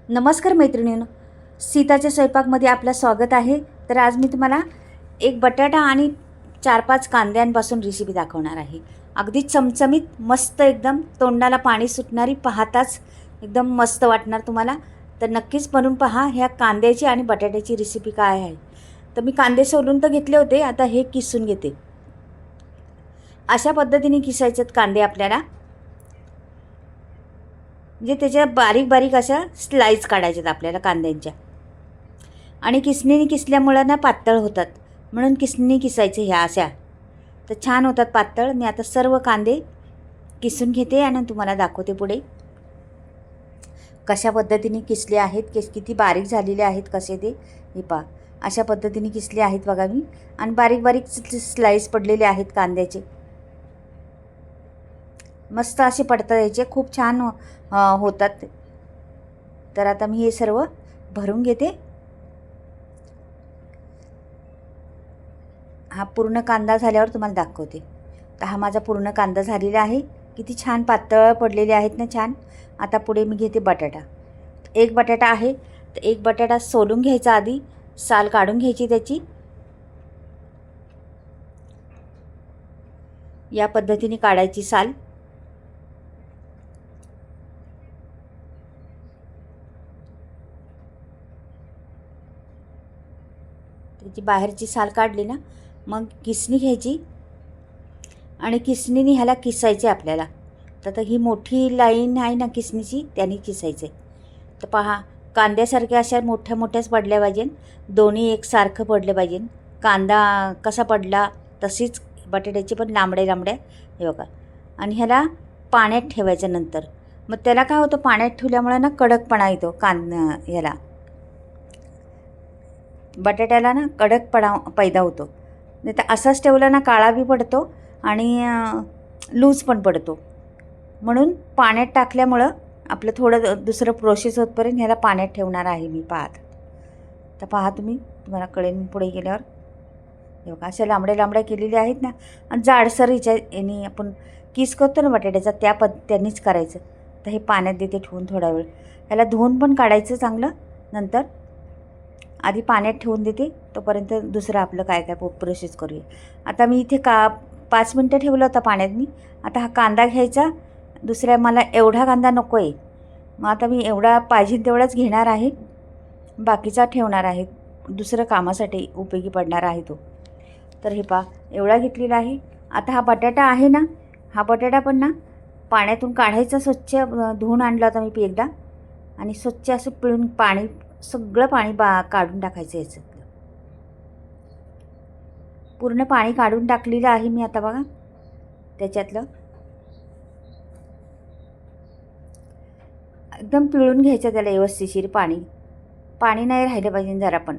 नमस्कार मैत्रिणींनो, सीताच्या स्वयंपाकमध्ये आपलं स्वागत आहे. तर आज मी तुम्हाला एक बटाटा आणि 4-5 कांद्यांपासून रेसिपी दाखवणार आहे. अगदी चमचमीत, मस्त, एकदम तोंडाला पाणी सुटणारी, पाहताच एकदम मस्त वाटणार तुम्हाला. तर नक्कीच बनवून पहा. ह्या कांद्याची आणि बटाट्याची रेसिपी काय आहे. तर मी कांदे सोलून तर घेतले होते, आता हे किसून घेते. अशा पद्धतीने किसायचेत कांदे आपल्याला, म्हणजे त्याच्या बारीक बारीक अशा स्लाइस काढायच्यात आपल्याला कांद्यांच्या. आणि किसणीने किसल्यामुळं ना पातळ होतात, म्हणून किसणीने किसायचे ह्या अशा, तर छान होतात पातळ. मी आता सर्व कांदे किसून घेते आणि तुम्हाला दाखवते पुढे कशा पद्धतीने किसले आहेत, किती बारीक झालेले आहेत कसे ते. हे पहा, अशा पद्धतीने किसले आहेत बघा मी. आणि बारीक बारीक स्लाइस पडलेले आहेत कांद्याचे, मस्त असे पडतात याचे, खूप छान होतात. तर आता मी हे सर्व भरून घेते. हा पूर्ण कांदा झाल्यावर तुम्हाला दाखवते. तर हा माझा पूर्ण कांदा झालेला आहे. किती छान पातळ पडलेले आहेत ना, छान. आता पुढे मी घेते बटाटा. एक बटाटा आहे, तर एक बटाटा सोलून घ्यायचा आधी, साल काढून घ्यायची त्याची. या पद्धतीने काढायची साल. त्याची बाहेरची साल काढली ना, मग किसणी घ्यायची आणि किसणीने ह्याला किसायचे आपल्याला. तर ही मोठी लाईन आहे ना किसणीची, त्याने किसायचे. तर पहा, कांद्यासारख्या अशा मोठ्या मोठ्याच पडल्या पाहिजे, दोन्ही एकसारखं पडले पाहिजे. कांदा कसा पडला तशीच बटाट्याची पण लांबड्या लांबड्या, हे बघा. आणि ह्याला पाण्यात ठेवायचं नंतर. मग त्याला काय होतं, पाण्यात ठेवल्यामुळे ना कडकपणा येतो ह्याला, बटाट्याला ना कडकपणा पैदा होतो. नाही तर असाच ठेवला ना काळा बी पडतो आणि लूज पण पडतो. म्हणून पाण्यात टाकल्यामुळं आपलं थोडं दुसरं प्रोसेस होतपर्यंत ह्याला पाण्यात ठेवणार आहे मी. पाहत तर पहा तुम्हाला कळेल पुढे गेल्यावर. हे बघा, अशा लांबड्या लांबड्या केलेल्या आहेत ना. आणि जाडसर याने आपण किस करतो ना बटाट्याचा, त्यांनीच करायचं. तर हे पाण्यात देते ठेवून थोडा वेळ. ह्याला धुवून पण काढायचं चांगलं नंतर. आधी पाण्यात ठेवून देते, तोपर्यंत दुसरं आपलं काय काय प्रोसेस करूया. आता मी इथे 5 मिनटं ठेवलं होतं पाण्यात मी. आता हा कांदा घ्यायचा. दुसऱ्या मला एवढा कांदा नको आहे, मग आता मी एवढा पाहिजे तेवढाच घेणार आहे, बाकीचा ठेवणार आहे, दुसरं कामासाठी उपयोगी पडणार आहे तो. तर हे पहा, एवढा घेतलेला आहे. आता हा बटाटा आहे ना, हा बटाटा पण ना पाण्यातून काढायचा, स्वच्छ धुवून आणला होता मी एकदा. आणि स्वच्छ असं पिळून पाणी, सगळं पाणी काढून टाकायचं याच्यातलं. पूर्ण पाणी काढून टाकलेलं आहे मी आता बघा त्याच्यातलं. एकदम पिळून घ्यायचं त्याला व्यवस्थिशीर. पाणी नाही राहिलं पाहिजे जरा पण.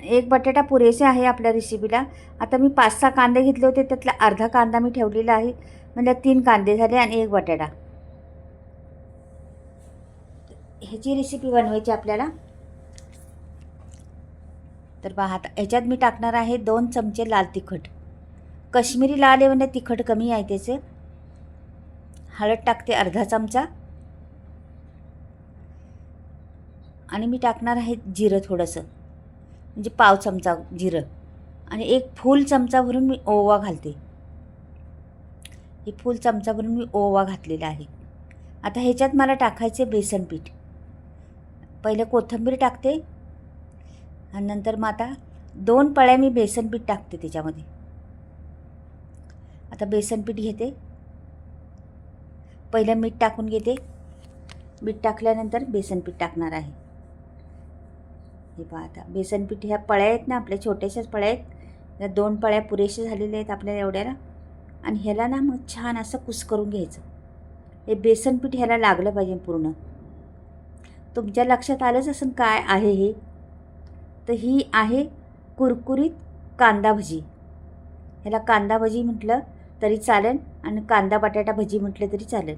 एक बटाटा पुरेसे आहे आपल्या रेसिपीला. आता मी 5-6 कांदे घेतले होते, त्यातला अर्धा कांदा मी ठेवलेला आहे, म्हणजे 3 कांदे झाले आणि एक बटाटा. ह्याची रेसिपी बनवायची आपल्याला. तर पहा, आता ह्याच्यात मी टाकणार आहे 2 चमचे लाल तिखट. काश्मीरी लाल आहे म्हणजे तिखट कमी आहे त्याचं. हळद टाकते अर्धा चमचा. आणि मी टाकणार आहे जिरं थोडंसं, म्हणजे पाव चमचा जिरं. आणि एक फुल चमचा भरून मी ओवा घालते. हे फुल चमचा भरून मी ओवा घातलेला आहे. आता ह्याच्यात मला टाकायचे बेसन पीठ. पहिलं कोथिंबीर टाकते आणि नंतर मग आता 2 पळ्या मी बेसन पीठ टाकते त्याच्यामध्ये. आता बेसन पीठ घेते, पहिलं मीठ टाकून घेते. मीठ टाकल्यानंतर बेसन पीठ टाकणार आहे. हे पहा, आता बेसन पीठ, ह्या पळ्या आहेत ना आपल्या, छोट्याशाच पळ्या आहेत, या 2 पळ्या पुरेशा झालेल्या आहेत आपल्याला एवढ्याला. आणि ह्याला ना मग छान असं कुस्करून घ्यायचं. हे बेसन पीठ ह्याला लागलं पाहिजे पूर्ण. तुमच्या लक्षात आलंच असेल काय आहे हे. तर ही आहे कुरकुरीत कांदा भजी. ह्याला कांदा भजी म्हटलं तरी चालेल आणि कांदा बटाटा भजी म्हटलं तरी चालेल.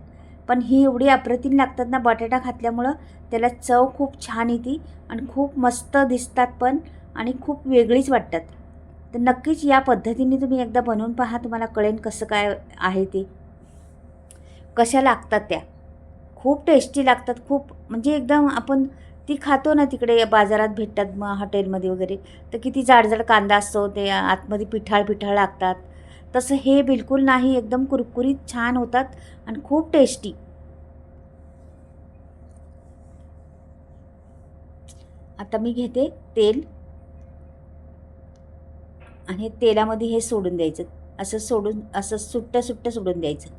पण ही एवढी अप्रतिम लागतात ना, बटाटा घातल्यामुळं त्याला चव खूप छान येते आणि खूप मस्त दिसतात पण, आणि खूप वेगळीच वाटतात. तर नक्कीच या पद्धतीने तुम्ही एकदा बनवून पहा, तुम्हाला कळेल कसं काय आहे ते, कशा लागतात त्या. खूप टेस्टी लागतात. खूप म्हणजे एकदम आपण ती खातो ना तिकडे बाजारात भेटतात मग हॉटेलमध्ये वगैरे, तर किती जाडजाड कांदा असतो, ते आतमध्ये पिठाळ पिठाळ लागतात. तसं हे बिलकुल नाही, एकदम कुरकुरीत छान होतात आणि खूप टेस्टी. आता मी घेते तेल आणि तेलामध्ये हे सोडून द्यायचं. असं सोडून असं सुट्टं सुट्टं सोडून द्यायचं.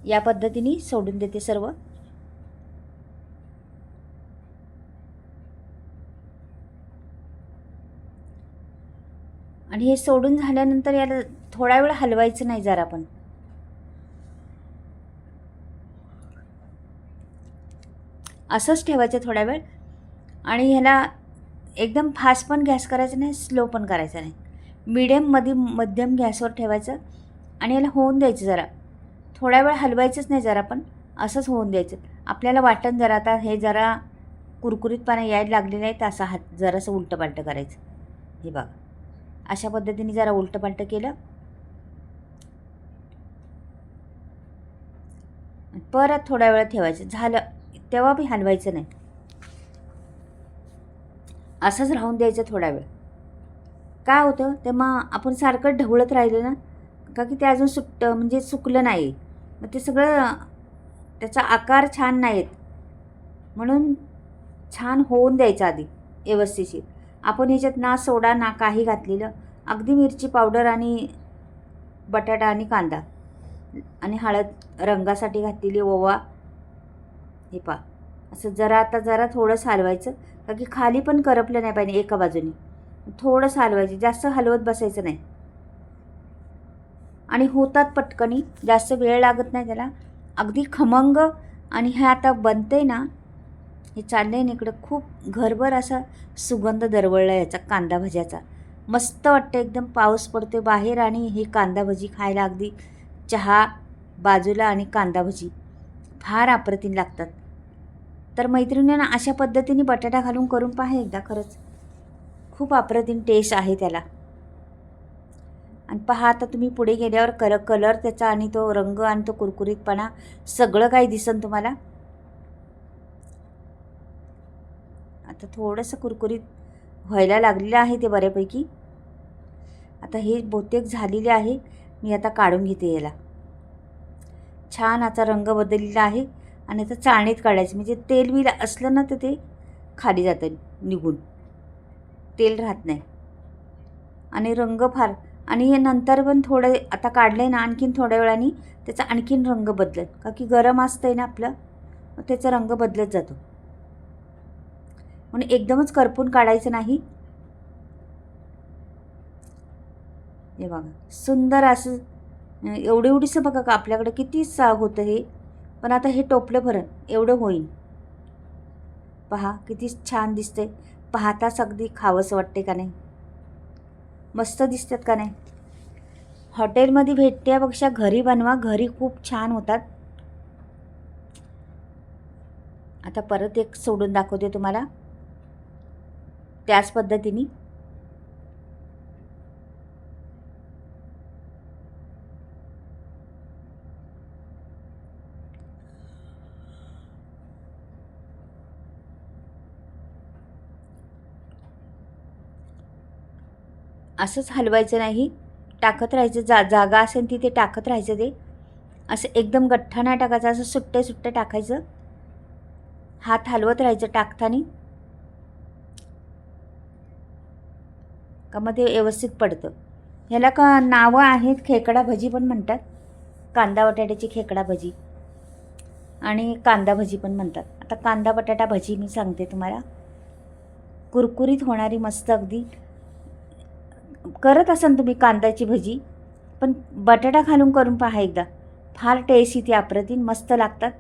या पद्धतीने सोडून देते सर्व. आणि हे सोडून झाल्यानंतर याला थोडा वेळ हलवायचं नाही जरा पण. असंच ठेवायचं थोडा वेळ. आणि ह्याला एकदम फास्ट पण गॅस करायचा नाही, स्लो पण करायचा नाही. मध्यम गॅसवर ठेवायचं आणि याला होऊन द्यायचं जरा. थोडा वेळ हलवायचंच नाही जरा पण, असंच होऊन द्यायचं. आपल्याला वाटण जरा आता हे जरा कुरकुरीतपणा यायला लागलेलं आहे, तर असा हात जरासं उलटंपालटं करायचं. हे बघा, अशा पद्धतीने जरा उलटंपालटं केलं, परत थोड्या वेळ ठेवायचं. झालं तेव्हा बी हलवायचं नाही, असंच राहून द्यायचं थोडा वेळ. काय होतं ते मग आपण सारखं ढवळत राहिलं ना, का की ते अजून म्हणजे सुकलं नाही, मग ते सगळं त्याचा आकार छान नाही येत. म्हणून छान होऊन द्यायचं आधी व्यवस्थिशीर. आपण ह्याच्यात ना सोडा ना काही घातलेलं, अगदी मिरची पावडर आणि बटाटा आणि कांदा आणि हळद रंगासाठी घातलेली, ओवा. हे पा असं जरा आता जरा थोडंसं हलवायचं, का की खाली पण करपलं नाही पाहिजे एका बाजूने. थोडंसं हलवायचं, जास्त हलवत बसायचं नाही. आणि होतात पटकनी, जास्त वेळ लागत नाही त्याला, अगदी खमंग. आणि हे आता बनते ना, हे चाललंय ना इकडं, खूप घरभर असा सुगंध दरवळला याचा कांदा भज्याचा. मस्त वाटतं एकदम. पाऊस पडतो बाहेर आणि ही कांदा भजी खायला अगदी चहा बाजूला आणि कांदा भजी फार अप्रतिम लागतात. तर मैत्रिणींना अशा पद्धतीने बटाटा घालून करून पहा एकदा, खरंच खूप अप्रतिम टेस्ट आहे त्याला. आणि पहा आता तुम्ही पुढे गेल्यावर कलर त्याचा आणि तो रंग आणि तो कुरकुरीतपणा सगळं काही दिसन तुम्हाला. आता थोडंसं कुरकुरीत व्हायला लागलेलं आहे ते बऱ्यापैकी. आता हे बहुतेक झालेले आहे. मी आता काढून घेते याला. छान आता रंग बदललेला आहे आणि आता चाळणीत काढायचं, म्हणजे तेल बी असलं ना तर ते खाली जातं निघून, तेल राहत नाही. आणि रंग फार. आणि हे नंतर पण थोडं आता काढलं आहे ना, आणखीन थोड्या वेळाने त्याचा आणखीन रंग बदलेल, का की गरम असतं आहे ना आपलं, मग त्याचा रंग बदलत जातो. म्हणून एकदमच करपून काढायचं नाही. हे बघा सुंदर असं एवढीसं बघा का आपल्याकडे किती साग होतं हे, पण आता हे टोपलं भरण एवढं होईल. पहा किती छान दिसते, पाहताच अगदी खावंसं वाटते का नाही. मस्त दिसतात का नाही. हॉटेलमध्ये भेटण्यापेक्षा घरी बनवा, घरी खूप छान होतात. आता परत एक सोडून दाखवते तुम्हाला त्याच पद्धतीने. असंच हलवायचं नाही, टाकत राहायचं. जागा असेल तिथे टाकत राहायचं. ते असं एकदम गठ्ठा नाही टाकायचं, असं सुट्टे सुट्टे टाकायचं. हात हलवत राहायचं टाकताना, का मग ते व्यवस्थित पडतं. ह्याला का नावं आहेत, खेकडा भजी पण म्हणतात, कांदा बटाट्याची खेकडा भजी आणि कांदा भजी पण म्हणतात. आता कांदा बटाटा भजी मी सांगते तुम्हाला, कुरकुरीत होणारी मस्त अगदी. करत असाल तुम्ही कांद्याची भजी, पण बटाटा घालून करून पहा एकदा, फार टेस्ट येते अप्रतिम, मस्त लागतात.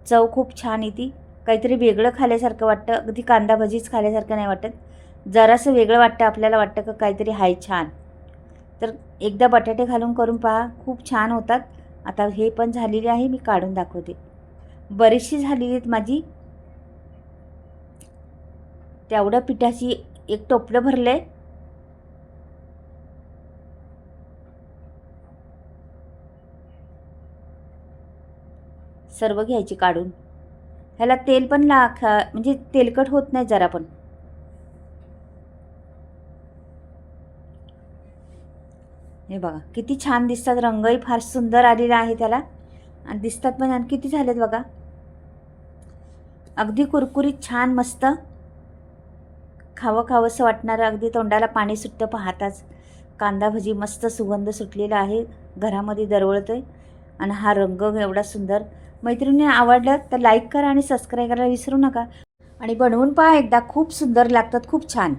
चव खूप छान येते, काहीतरी वेगळं खाल्यासारखं वाटतं. अगदी कांदा भजीच खाल्यासारखं नाही वाटत, जरासं वेगळं वाटतं आपल्याला, वाटतं का काहीतरी हाय छान. तर एकदा बटाटे घालून करून पहा, खूप छान होतात. आता हे पण झालेली आहे, मी काढून दाखवते. बरीचशी झालेली आहेत माझी. तेवढ्या पिठाची एक टोपलं भरलं आहे. सर्व घ्यायची काढून. ह्याला तेल पण म्हणजे तेलकट होत नाही जरा पण. हे बघा किती छान दिसतात, रंगही फार सुंदर आलेला आहे त्याला आणि दिसतात पण आणि किती झालेत बघा. अगदी कुरकुरीत छान मस्त खावंसं वाटणारं, अगदी तोंडाला पाणी सुटतं पाहताच. कांदा भजी मस्त सुगंध सुटलेला आहे, घरामध्ये दरवळतोय आणि हा रंग एवढा सुंदर. मैत्रिणींना आवडलं तर लाईक करा आणि सबस्क्राईब करायला विसरू नका आणि बनवून पहा एकदा, खूप सुंदर लागतात, खूप छान.